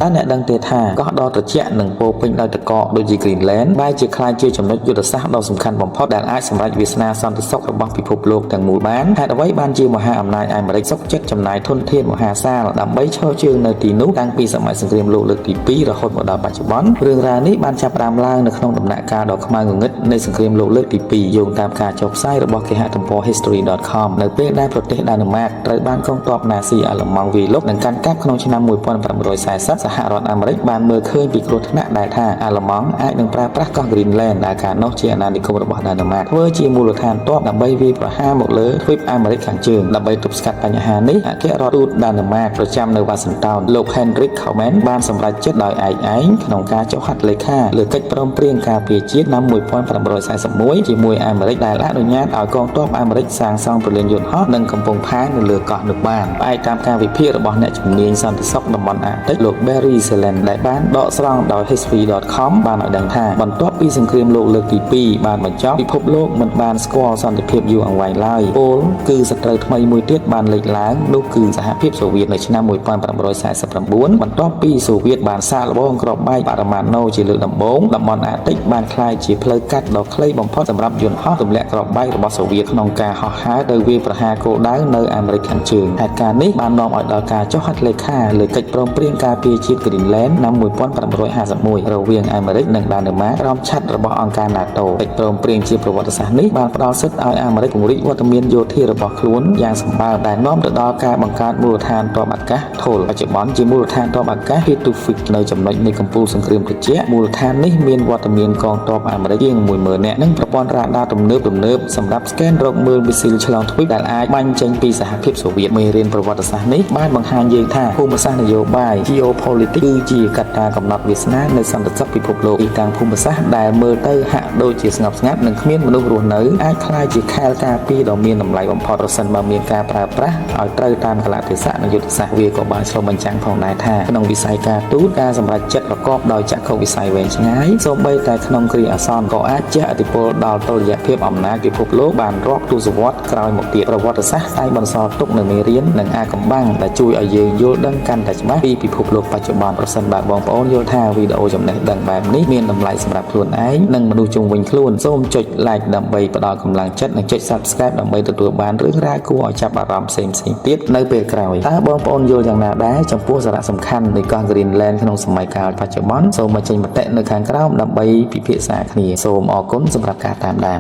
តែអ្នកដឹងទេថាកោះដ៏ត្រជាក់និងពោពេញដោយទឹកកកដូចជា Greenland បែរជាក្លាយជាចំណុចយុទ្ធសាស្ត្រដ៏សំខាន់បំផុតដែលអាចសម្រេចវាសនាសន្តិសុខរបស់ពិភពលោកទាំងមូលបានហេតុអ្វីបានជាមហាអំណាចអាមេរិកសុខចិត្តចំណាយធនធានមហាសាលដើម្បីឈរជើងនៅទីនោះតាំងពីសម័យសង្គ្រាមលោកលើកទី2រហូតមកដល់បច្ចុប្បន្នរឿងរ៉ាវនេះបានចាប់ផ្ដើមឡើងនៅក្នុងដំណាក់កាលដ៏ខ្មៅងងឹតនៃសង្គ្រាមលោកលើកទី2យោងតាមការចុះផ្សាយរបស់គេហទំព័រ history.com នៅពេលដែលប្រទេសដាណឺម៉ាកត្រូវបានកងទ័ពណាស៊ីអាល្លឺម៉ង់វាយលុកនិងកាន់កាប់ក្នុងឆ្នាំ1940សហរដ្ឋអាមេរិកបានមើលឃើញពីគ្រោះថ្នាក់ដែលថាអាល្លឺម៉ង់អាចនឹងប្រើប្រាស់កោះ Greenland ដែលកាលនោះជាអាណានិគមរបស់ដាណឺម៉ាកធ្វើជាមូលដ្ឋានទ័ពដើម្បីវាយប្រហារមកលើទ្វីបអាមេរិកខាងជើងដើម្បីទប់ស្កាត់បញ្ហានេះអគ្គរដ្ឋទូតដាណឺម៉ាកប្រចាំនៅវ៉ាស៊ីនតោនលោក Hendrik Kaumann បានសម្រេចចិត្តដោយឯកឯងក្នុងការចុះហត្ថលេខាលើកិច្ចព្រមព្រៀងការពារជាតិឆ្នាំ1941ជាមួយអាមេរិកដែលអនុញ្ញាតឲ្យកងទ័ពអាមេរិកសាងសង់ព្រលានយន្តហោះនិងកំពង់ផែនៅលើកោះនោះបានផ្អែកតាមការវិភាគរបស់អ្នកជំនាញសន្តិសុខតំបន់អាកតិចលោក Barry Selen ដែលបានដកស្រង់ដោយ history.com បានឲ្យដឹងថាបន្ទាប់ពីសង្គ្រាមលោកលើកទី2បានបញ្ចប់ពិភពលោកមិនបានស្គាល់សន្តិភាពយូរអង្វែងឡើយពលគឺសត្រូវថ្មីមួយទៀតបានលេចឡើងនោះគឺសហភាពសូវៀតនៅឆ្នាំ1949បន្ទាប់ពីសូវៀតបានសាកល្បងគ្រាប់បែកបរមាណូជាលើកដំបូងតំបន់អាកតិចបានក្លាយជាផ្លូវកាត់ដ៏ខ្លីបំផុតសម្រាប់យន្តហោះទម្លាក់គ្រាប់បែករបស់សូវៀតក្នុងការហោះហើរទៅវាយប្រហារគោលដៅនៅអាមេរិកខាងជើងហេតុការណ៍នេះបាននាំឲ្យដល់ការចុះហត្ថលេខាលើកិច្ចព្រមព្រៀងការពារជាតិ Greenland ឆ្នាំ1951រវាងអាមេរិកនិងដាណឺម៉ាកក្រោមឆ័ត្ររបស់អង្គការ NATO កិច្ចព្រមព្រៀងជាប្រវត្តិសាស្ត្រនេះបានផ្ដល់សិទ្ធិឲ្យអាមេរិកពង្រីកវត្តមានយោធារបស់ខ្លួនយ៉ាងសម្បើមដែលនាំទៅដល់ការបង្កើតមូលដ្ឋានទ័ពអាកាស THOL បច្ចុប្បន្នជាមូលដ្ឋានទ័ពអាកាស Pitufik នៅចំណុចនៃកំពូលសង្គ្រាមត្រជាក់មូលដ្ឋាននេះមានវត្តមានកងទ័ពអាមេរិកជាង 100,000 នាក់និងប្រព័ន្ធរ៉ាដាទំនើបសម្រាប់ស្កេនរកមើលមីស៊ីលឆ្លងទ្វីបដែលអាចបាញ់ចេញពីសហភាពសូវៀតមេរៀនប្រវត្តិសាស្ត្រនេះបានបង្ហាញយើងថាភូមិសាស្ត្រនយោបាយ Geopolitics គឺជាកត្តាកំណត់វាសនានៃសន្តិសុខពិភពលោកទីតាំងភូមិសាស្ត្រដែលមើលទៅហាក់ដូចជាស្ងប់ស្ងាត់និងគ្មានមនុស្សរស់នៅអាចក្លាយជាខែលការពារដ៏មានតម្លៃបំផុតប្រសិនបើមានការប្រើប្រាស់ឲ្យត្រូវតាមកលៈទេសៈនិងយុទ្ធសាស្ត្រវាក៏បានឆ្លុះបញ្ចាំងផងដែរថាក្នុងវិស័យការទូតការសម្រេចចិត្តប្រកបដោយចក្ខុវិស័យវែងឆ្ងាយសូម្បីតែក្នុងគ្រាអាសន្នក៏អាចជះឥទ្ធិពលដល់តុល្យភាពអំណាចពិភពលោកបានរាប់ទសវត្សរ៍ក្រោយមកទៀតប្រវត្តិសាស្ត្រតែបន្សល់ទុកនូវមេរៀននិងអាថ៌កំបាំងដែលជួយឲ្យយើងយល់ដឹងកាន់តែច្បាស់ពីពិភពលោកបច្ចុប្បន្នប្រសិនបើបងប្អូនយល់ថាវីដេអូចំណេះដឹងបែបនេះមានតម្លៃសម្រាប់ខ្លួនឯងនិងមនុស្សជុំវិញខ្លួនសូមចុច like ដើម្បីផ្ដល់កម្លាំងចិត្តនិងចុច subscribe ដើម្បីទទួលបានរឿងរ៉ាវគួរឲ្យចាប់អារម្មណ៍ផ្សេងៗទៀតនៅពេលក្រោយតើបងប្អូនយល់យ៉ាងណាដែរចំពោះសារៈសំខាន់នៃកោះ Greenland ក្នុងសម័យកាលបច្ចុប្បន្នសូមបញ្ចេញមតិនៅខាងក្រោមដើម្បីពិភាក្សាគ្នាសូមអរគុណសម្រាប់ការតាមដាន